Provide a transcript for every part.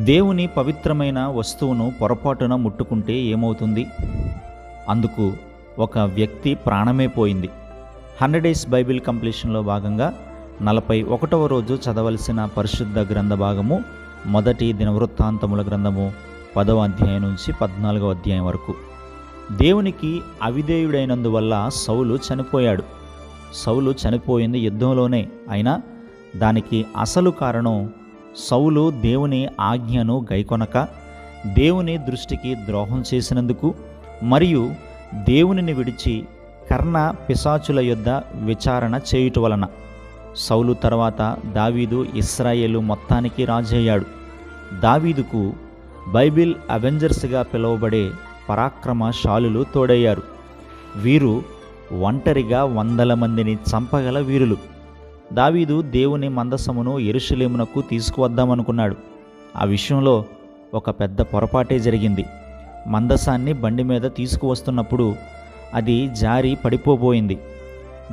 దేవుని పవిత్రమైన వస్తువును పొరపాటున ముట్టుకుంటే ఏమవుతుంది? అందుకు ఒక వ్యక్తి ప్రాణమే పోయింది. 100 డేస్ బైబిల్ కంప్లీషన్లో భాగంగా 41వ రోజు చదవలసిన పరిశుద్ధ గ్రంథ భాగము మొదటి దినవృత్తాంతముల గ్రంథము 10వ అధ్యాయం నుంచి 14వ అధ్యాయం వరకు. దేవునికి అవిధేయుడైనందువల్ల సౌలు చనిపోయాడు. సౌలు చనిపోయింది యుద్ధంలోనే. అయినా దానికి అసలు కారణం సౌలు దేవుని ఆజ్ఞను గైకొనక దేవుని దృష్టికి ద్రోహం చేసినందుకు, మరియు దేవునిని విడిచి కర్ణ పిశాచుల యొద్ద విచారణ చేయుట వలన. సౌలు తర్వాత దావీదు ఇశ్రాయేలు మొత్తానికి రాజయ్యాడు. దావీదుకు బైబిల్ అవెంజర్స్గా పిలువబడే పరాక్రమశాలులు తోడయ్యారు. వీరు ఒంటరిగా 100 మందిని చంపగల వీరులు. దావీదు దేవుని మందసమును యెరూషలేమునకు తీసుకువద్దామనుకున్నాడు. ఆ విషయంలో ఒక పెద్ద పొరపాటే జరిగింది. మందసాన్ని బండి మీద తీసుకువస్తున్నప్పుడు అది జారి పడిపోబోయింది.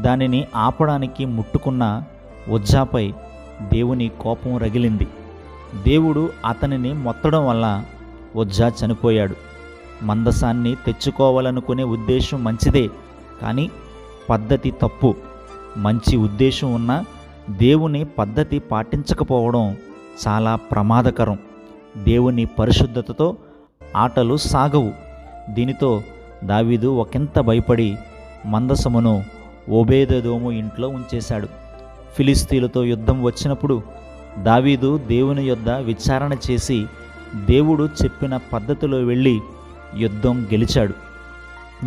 దానిని ఆపడానికి ముట్టుకున్న ఉజ్జాపై దేవుని కోపం రగిలింది. దేవుడు అతనిని మొత్తడం వల్ల ఉజ్జా చనిపోయాడు. మందసాన్ని తెచ్చుకోవాలనుకునే ఉద్దేశం మంచిదే, కానీ పద్ధతి తప్పు. మంచి ఉద్దేశం ఉన్న దేవుని పద్ధతి పాటించకపోవడం చాలా ప్రమాదకరం. దేవుని పరిశుద్ధతతో ఆటలు సాగవు. దీనితో దావీదు ఒకంత భయపడి మందసమును ఓబేదెదోము ఇంట్లో ఉంచేశాడు. ఫిలిస్తీయులతో యుద్ధం వచ్చినప్పుడు దావీదు దేవుని యొద్ద విచారణ చేసి దేవుడు చెప్పిన పద్ధతిలో వెళ్ళి యుద్ధం గెలిచాడు.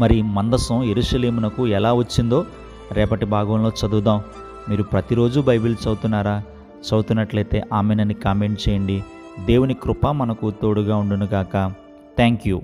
మరి మందసం యెరూషలేమునకు ఎలా వచ్చిందో రేపటి భాగంలో చదువుదాం. మీరు ప్రతిరోజు బైబిల్ చదువుతున్నారా? చదువుతున్నట్లయితే ఆమెనని కామెంట్ చేయండి. దేవుని కృప మనకు తోడుగా ఉండునుగాక. Thank you.